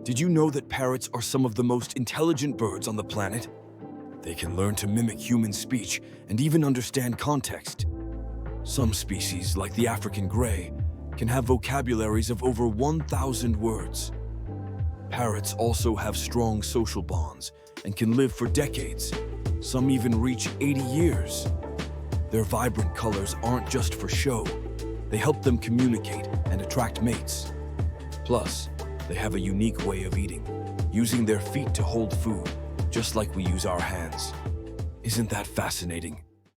Did you know that parrots are some of the most intelligent birds on the planet? They can learn to mimic human speech and even understand context. Some species, like the African Grey, can have vocabularies of over 1,000 words. Parrots also have strong social bonds and can live for decades. Some even reach 80 years. Their vibrant colors aren't just for show. They help them communicate and attract mates. Plus, they have a unique way of eating, using their feet to hold food, just like we use our hands. Isn't that fascinating?